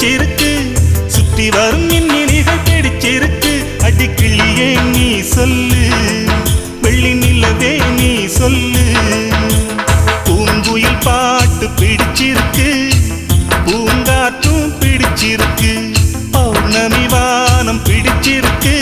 பிடிச்சிருக்கு சுத்தி வரும் மின்மினிகள் பிடிச்சிருக்கு அடிக்கிளியே நீ சொல்லு வெள்ளி நிலவே நீ சொல்லு பூங்குயில் பாட்டு பிடிச்சிருக்கு பூங்காற்றும் பிடிச்சிருக்கு பௌர்ணமி வானம் பிடிச்சிருக்கு